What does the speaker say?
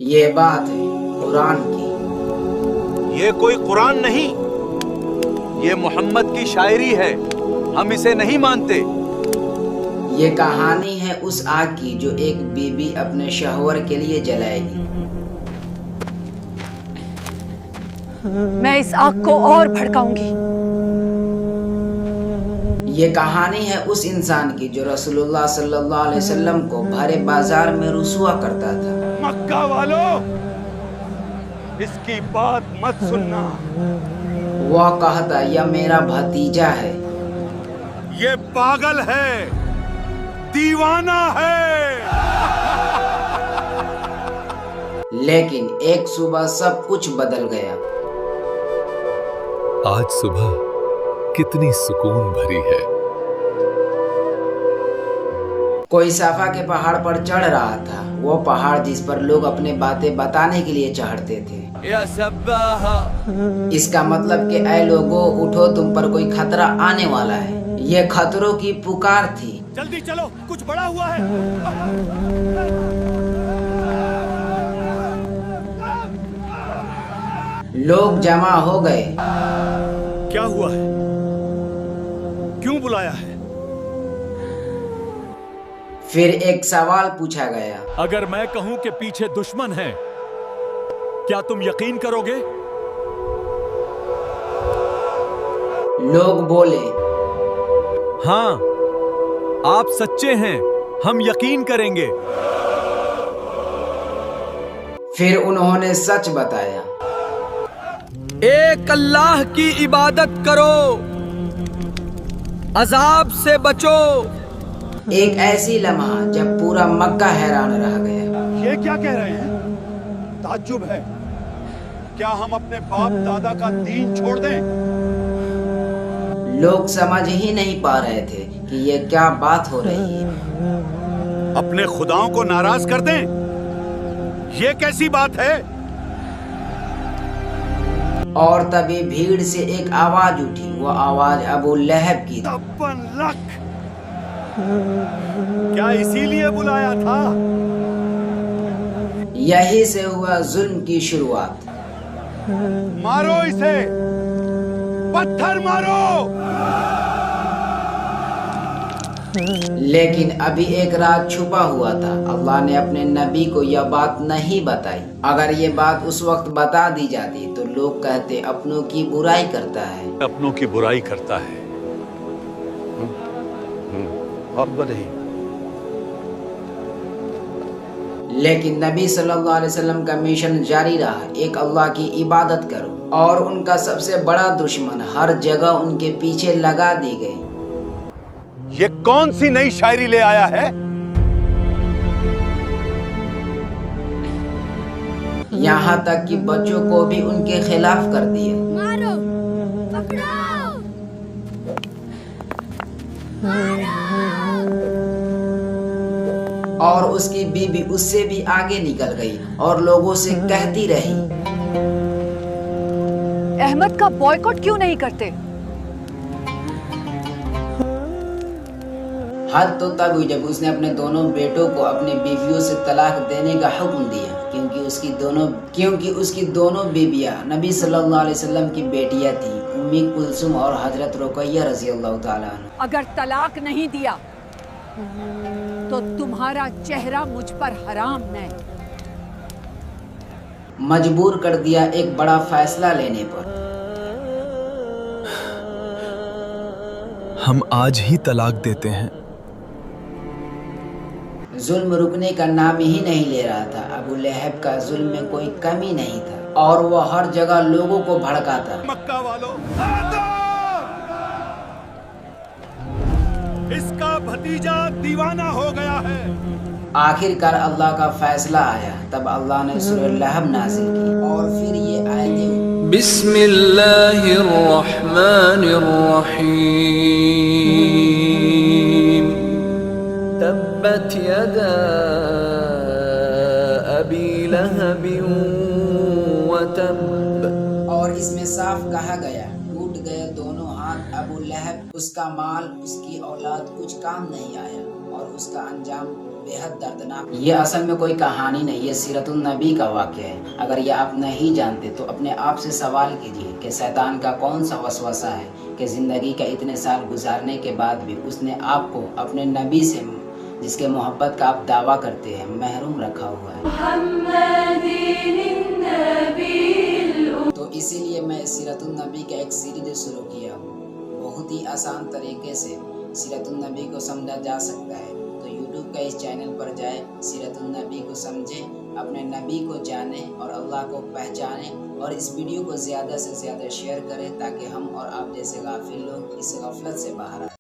یہ بات ہے قرآن کی۔ یہ کوئی قرآن نہیں، یہ محمد کی شاعری ہے، ہم اسے نہیں مانتے۔ یہ کہانی ہے اس آگ کی جو ایک بی بی اپنے شوہر کے لیے جلائے گی۔ میں اس آگ کو اور بھڑکاؤں گی۔ یہ کہانی ہے اس انسان کی جو رسول اللہ صلی اللہ علیہ وسلم کو بھرے بازار میں رسوا کرتا تھا۔ مکہ والو، اس کی بات مت سننا۔ وہ کہتا یہ میرا بھتیجا ہے، یہ پاگل ہے، دیوانہ ہے۔ لیکن ایک صبح سب کچھ بدل گیا۔ آج صبح کتنی سکون بھری ہے۔ کوئی صفا کے پہاڑ پر چڑھ رہا تھا، وہ پہاڑ جس پر لوگ اپنے باتیں بتانے کے لیے چڑھتے تھے۔ یا سباہا، اس کا مطلب کہ اے لوگوں اٹھو، تم پر کوئی خطرہ آنے والا ہے۔ یہ خطروں کی پکار تھی۔ جلدی چلو، کچھ بڑا ہوا ہے۔ لوگ جمع ہو گئے۔ کیا ہوا ہے؟ کیوں بلایا ہے؟ پھر ایک سوال پوچھا گیا، اگر میں کہوں کہ پیچھے دشمن ہے، کیا تم یقین کرو گے؟ لوگ بولے ہاں، آپ سچے ہیں، ہم یقین کریں گے۔ پھر انہوں نے سچ بتایا۔ ایک اللہ کی عبادت کرو، عذاب سے بچو۔ ایک ایسی لمحہ جب پورا مکہ حیران رہ گیا۔ یہ کیا کہہ رہے ہیں؟ تعجب ہے، کیا ہم اپنے باپ دادا کا دین چھوڑ دیں؟ لوگ سمجھ ہی نہیں پا رہے تھے کہ یہ کیا بات ہو رہی ہے۔ اپنے خداؤں کو ناراض کر دیں؟ یہ کیسی بات ہے؟ اور تبھی بھیڑ سے ایک آواز اٹھی، وہ آواز ابو لہب کی تھی۔ تبن لک، کیا اسی لیے بلایا تھا؟ یہی سے ہوا ظلم کی شروعات۔ مارو اسے، پتھر مارو۔ لیکن ابھی ایک راز چھپا ہوا تھا۔ اللہ نے اپنے نبی کو یہ بات نہیں بتائی۔ اگر یہ بات اس وقت بتا دی جاتی تو لوگ کہتے اپنوں کی برائی کرتا ہے۔ اپنوں کی برائی کرتا ہے، اور نہیں۔ لیکن نبی صلی اللہ علیہ وسلم کا مشن جاری رہا، ایک اللہ کی عبادت کرو، اور ان کا سب سے بڑا دشمن ہر جگہ ان کے پیچھے لگا دی گئی۔ یہ کون سی نئی شاعری لے آیا ہے؟ یہاں تک کہ بچوں کو بھی ان کے خلاف کر دیا۔ مارو، پکڑو، اور اس کی بیوی اس سے بھی آگے نکل گئی اور لوگوں سے کہتی رہی، احمد کا بوائکاٹ کیوں نہیں کرتے؟ حد تو تب ہوئی جب اس نے اپنے دونوں بیٹوں کو اپنی بیویوں سے طلاق دینے کا حکم دیا، کیونکہ اس کی دونوں بیویاں نبی صلی اللہ علیہ وسلم کی بیٹیاں تھیں، امی کلثوم اور حضرت رقیہ رضی اللہ تعالیٰ عنہ۔ اگر طلاق نہیں دیا تو تمہارا چہرہ مجھ پر حرام نہیں۔ مجبور کر دیا ایک بڑا فیصلہ لینے پر۔ ہم آج ہی طلاق دیتے ہیں۔ ظلم رکنے کا نام ہی نہیں لے رہا تھا۔ ابو لہب کا ظلم میں کوئی کمی نہیں تھا، اور وہ ہر جگہ لوگوں کو بھڑکاتا۔ مکہ والو، اس کا بھتیجا دیوانہ ہو گیا ہے۔ آخر کار اللہ کا فیصلہ آیا، تب اللہ نے سورہ لہب نازل کی، اور پھر یہ آیتیں، بسم اللہ الرحمن الرحیم، تبت یدا ابی لہب وتب۔ اور اس میں صاف کہا گیا، ٹوٹ گئے دونوں ہاتھ ابو لہب، اس کا مال، اس کی اولاد کچھ کام نہیں آیا، اور اس کا انجام بےحد دردناک. یہ اصل میں کوئی کہانی نہیں، یہ سیرت النبی کا واقعہ ہے. اگر یہ آپ نہیں جانتے تو اپنے آپ سے سوال کیجئے کہ شیطان کا کون سا وسوسہ ہے کہ زندگی کا اتنے سال گزارنے کے بعد بھی اس نے آپ کو اپنے نبی سے، جس کے محبت کا آپ دعویٰ کرتے ہیں، محروم رکھا ہوا ہے. تو اسی لیے میں سیرت النبی کا ایک سیریز شروع کیا ہوں. بہت ہی آسان طریقے سے سیرت النبی کو سمجھا جا سکتا ہے. تو یوٹیوب کا اس چینل پر جائیں، سیرت النبی کو سمجھیں، اپنے نبی کو جانیں اور اللہ کو پہچانیں، اور اس ویڈیو کو زیادہ سے زیادہ شیئر کریں تاکہ ہم اور آپ جیسے غافل لوگ اس غفلت سے باہر آئیں.